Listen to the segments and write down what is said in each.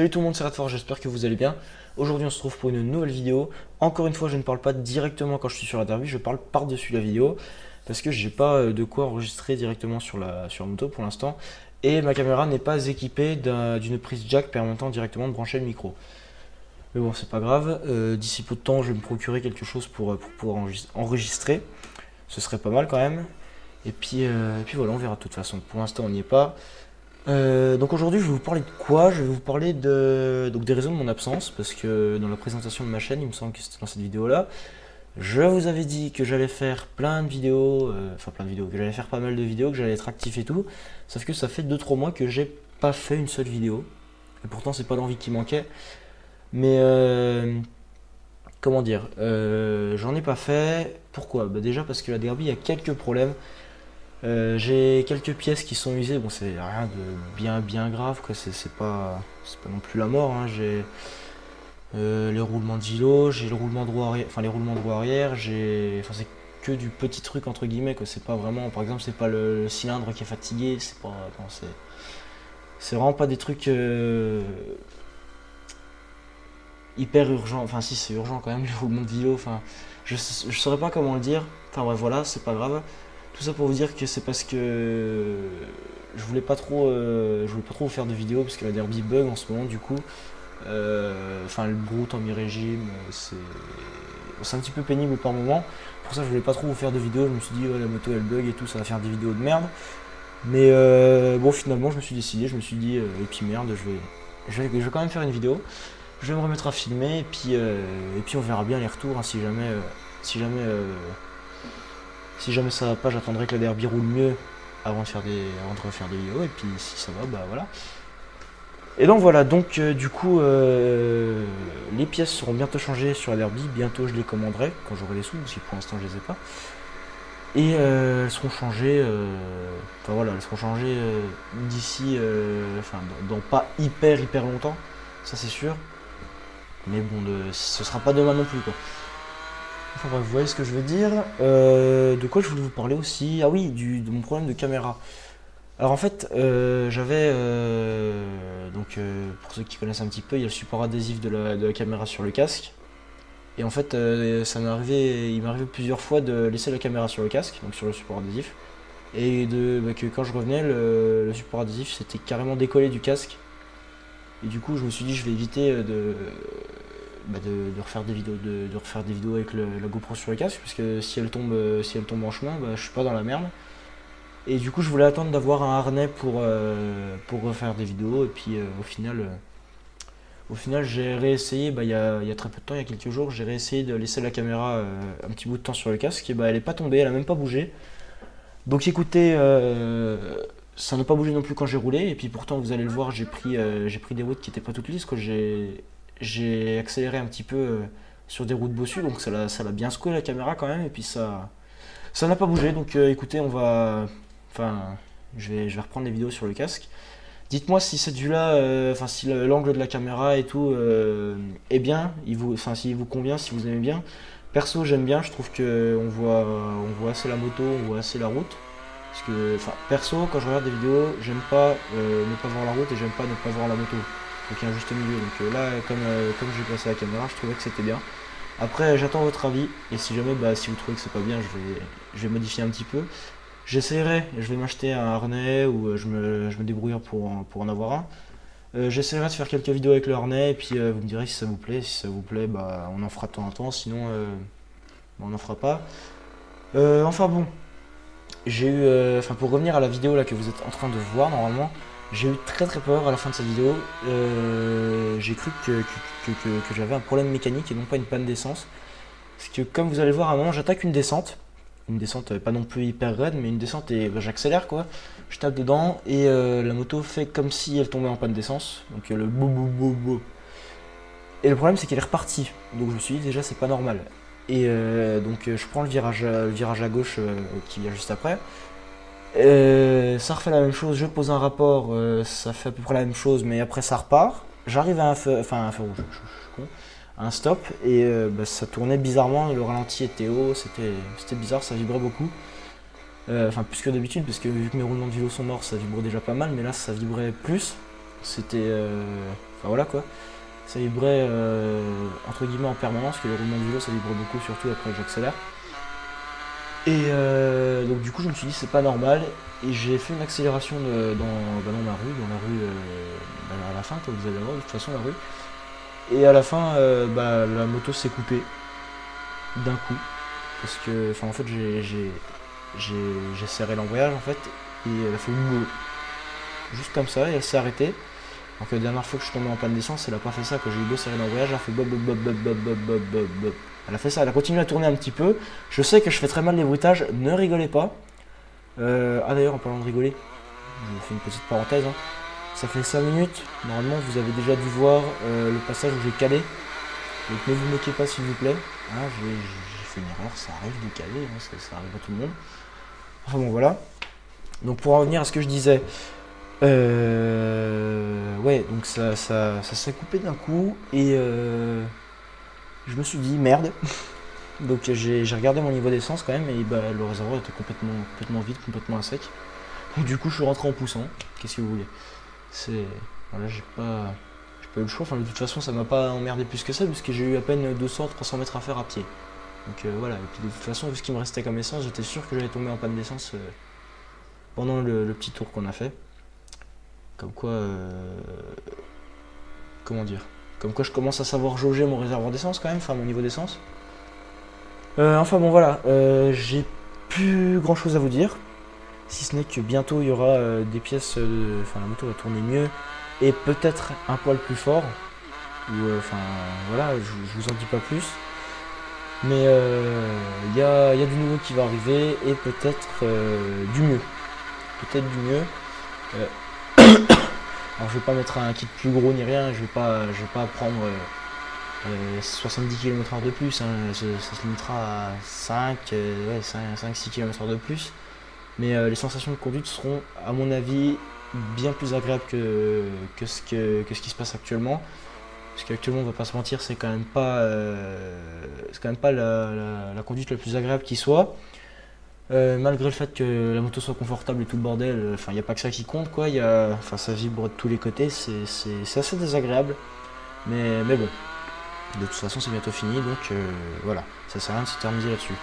Salut tout le monde, c'est Radfort, j'espère que vous allez bien. Aujourd'hui on se retrouve pour une nouvelle vidéo. Encore une fois, je ne parle pas directement quand je suis sur la derby, je parle par-dessus la vidéo. Parce que j'ai pas de quoi enregistrer directement sur la moto pour l'instant. Et ma caméra n'est pas équipée d'une prise jack permettant directement de brancher le micro. Mais bon, c'est pas grave, d'ici peu de temps je vais me procurer quelque chose pour pouvoir enregistrer. Ce serait pas mal quand même. Et puis voilà, on verra de toute façon. Pour l'instant on n'y est pas. Donc aujourd'hui je vais vous parler de quoi? Je vais vous parler donc des raisons de mon absence, parce que dans la présentation de ma chaîne, il me semble que c'était dans cette vidéo là, je vous avais dit que j'allais faire plein de vidéos, que j'allais faire pas mal de vidéos, que j'allais être actif et tout, sauf que ça fait 2-3 mois que j'ai pas fait une seule vidéo, et pourtant c'est pas l'envie qui manquait, mais comment dire, j'en ai pas fait. Pourquoi? Bah déjà parce que la derby il y a quelques problèmes. J'ai quelques pièces qui sont usées, bon c'est rien de bien grave quoi, c'est pas non plus la mort, hein. J'ai les roulements de Gilo, j'ai le roulement droit arrière, enfin les roulements droit arrière, c'est que du petit truc entre guillemets quoi, c'est pas vraiment, par exemple c'est pas le cylindre qui est fatigué, c'est vraiment pas des trucs hyper urgents, enfin si c'est urgent quand même les roulements de Gilo, enfin je saurais pas comment le dire, enfin bref voilà, c'est pas grave. Tout ça pour vous dire que c'est parce que je voulais pas trop faire de vidéos parce que la derby bug en ce moment du coup. Le brute en mi-régime, c'est un petit peu pénible par moment. Pour ça je voulais pas trop vous faire de vidéos, je me suis dit ouais, la moto elle bug et tout, ça va faire des vidéos de merde. Mais bon finalement je me suis décidé, je me suis dit et puis merde, je vais quand même faire une vidéo. Je vais me remettre à filmer et puis on verra bien les retours, hein, si jamais ça va pas, j'attendrai que la derby roule mieux avant de refaire des vidéos, et puis si ça va, bah voilà. Et donc voilà, donc du coup, les pièces seront bientôt changées sur la derby, bientôt je les commanderai quand j'aurai les sous, parce que pour l'instant je les ai pas. Et elles seront changées, d'ici, dans pas hyper longtemps, ça c'est sûr. Mais bon, ce sera pas demain non plus quoi. Enfin bref, vous voyez ce que je veux dire. De quoi je voulais vous parler aussi? Ah oui, de mon problème de caméra. Alors en fait, pour ceux qui connaissent un petit peu, il y a le support adhésif de la caméra sur le casque. Et en fait, il m'est arrivé plusieurs fois de laisser la caméra sur le casque, donc sur le support adhésif. Et que quand je revenais, le support adhésif s'était carrément décollé du casque. Et du coup, je me suis dit, je vais éviter de refaire des vidéos avec la GoPro sur le casque, parce que si elle tombe en chemin, bah, je suis pas dans la merde. Et du coup, je voulais attendre d'avoir un harnais pour refaire des vidéos. Et puis au final, j'ai réessayé, bah, il y a très peu de temps, il y a quelques jours, j'ai réessayé de laisser la caméra un petit bout de temps sur le casque. Et bah, elle n'est pas tombée, elle a même pas bougé. Donc écoutez, ça n'a pas bougé non plus quand j'ai roulé. Et puis pourtant, vous allez le voir, j'ai pris des routes qui n'étaient pas toutes lisses, quoi. J'ai accéléré un petit peu sur des routes bossues, donc ça l'a bien secoué la caméra quand même. Et puis ça n'a pas bougé. Donc écoutez, je vais reprendre les vidéos sur le casque. Dites-moi si cette vue-là, si l'angle de la caméra et tout est bien, s'il vous convient, si vous aimez bien. Perso, j'aime bien, je trouve que on voit assez la moto, on voit assez la route. Parce que, perso, quand je regarde des vidéos, j'aime pas ne pas voir la route et j'aime pas ne pas voir la moto. Donc il y a un juste milieu. Donc là, comme j'ai placé la caméra, je trouvais que c'était bien. Après, j'attends votre avis, et si jamais, si vous trouvez que c'est pas bien, je vais modifier un petit peu. J'essaierai, je vais m'acheter un harnais, ou je me débrouillerai pour en avoir un. J'essaierai de faire quelques vidéos avec le harnais, et puis vous me direz si ça vous plaît. Si ça vous plaît, on en fera de temps en temps, sinon on n'en fera pas. Enfin bon, j'ai eu, pour revenir à la vidéo là que vous êtes en train de voir normalement, j'ai eu très très peur à la fin de cette vidéo. J'ai cru que j'avais un problème mécanique et non pas une panne d'essence. Parce que comme vous allez voir, à un moment j'attaque une descente pas non plus hyper raide, mais une descente, et j'accélère quoi. Je tape dedans et la moto fait comme si elle tombait en panne d'essence. Donc le bou bou bou bou. Et le problème c'est qu'elle est repartie. Donc je me suis dit déjà c'est pas normal. Et je prends le virage à gauche qui vient juste après. Ça refait la même chose, je pose un rapport, ça fait à peu près la même chose, mais après ça repart. J'arrive à un feu rouge, je suis con, à un stop, et ça tournait bizarrement, le ralenti était haut, c'était bizarre, ça vibrait beaucoup. Plus que d'habitude, parce que vu que mes roulements de vélo sont morts, ça vibrait déjà pas mal, mais là ça vibrait plus. C'était... Enfin voilà quoi. Ça vibrait entre guillemets en permanence, que le roulement du vélo ça vibre beaucoup, surtout après que j'accélère. Et donc du coup je me suis dit c'est pas normal, et j'ai fait une accélération dans ma rue, à la fin, comme vous allez voir de toute façon la rue. Et à la fin la moto s'est coupée d'un coup, parce que en fait j'ai serré l'embrayage en fait, et elle a fait une juste comme ça, et elle s'est arrêtée. Donc la dernière fois que je suis tombé en panne d'essence, elle a pas fait ça, quand j'ai eu beau serrer l'embrayage, elle a fait bob bob bob bob bob bob bob bob bob. Elle a fait ça, elle a continué à tourner un petit peu. Je sais que je fais très mal les bruitages, ne rigolez pas. Ah d'ailleurs, en parlant de rigoler, je vous fais une petite parenthèse. Hein. Ça fait 5 minutes, normalement vous avez déjà dû voir le passage où j'ai calé. Donc ne vous moquez pas s'il vous plaît. Ah, j'ai fait une erreur, ça arrive de caler, hein, ça arrive à tout le monde. Enfin bon voilà. Donc pour en revenir à ce que je disais, ouais, donc ça s'est coupé d'un coup, et je me suis dit merde. Donc j'ai regardé mon niveau d'essence quand même, et le réservoir était complètement vide, complètement à sec. Donc du coup je suis rentré en poussant. Qu'est-ce que vous voulez? Voilà, j'ai pas eu le choix. Enfin de toute façon ça m'a pas emmerdé plus que ça, puisque j'ai eu à peine 200-300 mètres à faire à pied. Donc voilà, et puis de toute façon vu ce qui me restait comme essence, j'étais sûr que j'allais tomber en panne d'essence pendant le petit tour qu'on a fait. Comme quoi, comment dire, comme quoi je commence à savoir jauger mon réservoir d'essence quand même, enfin mon niveau d'essence. Enfin bon voilà, j'ai plus grand chose à vous dire, si ce n'est que bientôt il y aura des pièces, la moto va tourner mieux, et peut-être un poil plus fort, ou voilà, je vous en dis pas plus. Mais il y a du nouveau qui va arriver, et peut-être du mieux. Peut-être du mieux. Alors je vais pas mettre un kit plus gros ni rien, je vais pas prendre 70 km/h de plus, hein. Ça se limitera à 5-6 km/h de plus. Mais les sensations de conduite seront à mon avis bien plus agréables que ce qui se passe actuellement. Parce qu'actuellement on va pas se mentir, c'est quand même pas la conduite la plus agréable qui soit. Malgré le fait que la moto soit confortable et tout le bordel, il n'y a pas que ça qui compte quoi, ça vibre de tous les côtés, c'est assez désagréable, mais bon, de toute façon c'est bientôt fini, donc voilà, ça sert à rien de s'éterniser là-dessus.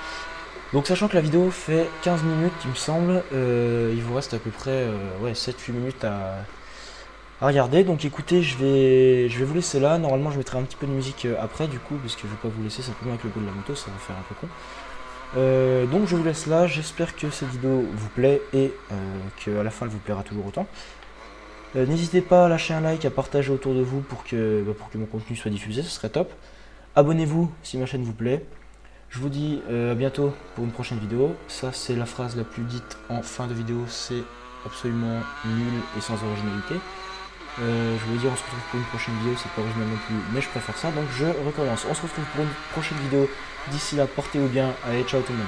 Donc sachant que la vidéo fait 15 minutes il me semble, il vous reste à peu près 7-8 minutes à regarder, donc écoutez, je vais vous laisser là. Normalement je mettrai un petit peu de musique après du coup, parce que je vais pas vous laisser simplement avec le bruit de la moto, ça va faire un peu con. Donc je vous laisse là, j'espère que cette vidéo vous plaît, et qu'à la fin elle vous plaira toujours autant. N'hésitez pas à lâcher un like, à partager autour de vous pour que mon contenu soit diffusé, ce serait top. Abonnez-vous si ma chaîne vous plaît. Je vous dis à bientôt pour une prochaine vidéo. Ça c'est la phrase la plus dite en fin de vidéo, c'est absolument nul et sans originalité. Je voulais dire on se retrouve pour une prochaine vidéo, c'est pas original non plus, mais je préfère ça, donc je recommence. On se retrouve pour une prochaine vidéo. D'ici là, portez-vous bien. Allez, ciao tout le monde.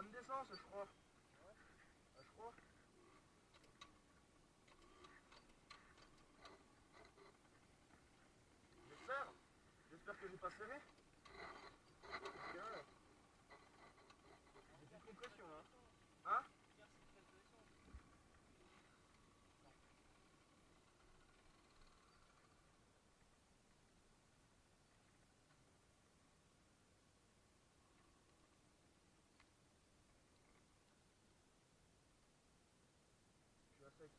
Bonne d'essence, je crois. Ah, je crois. J'espère. J'espère que j'ai pas serré. Parce que là, j'ai plus de compression là. Hein? Je suis à sec.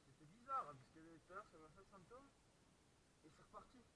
C'était bizarre, hein, parce que tout à l'heure ça m'a fait le symptôme et c'est reparti.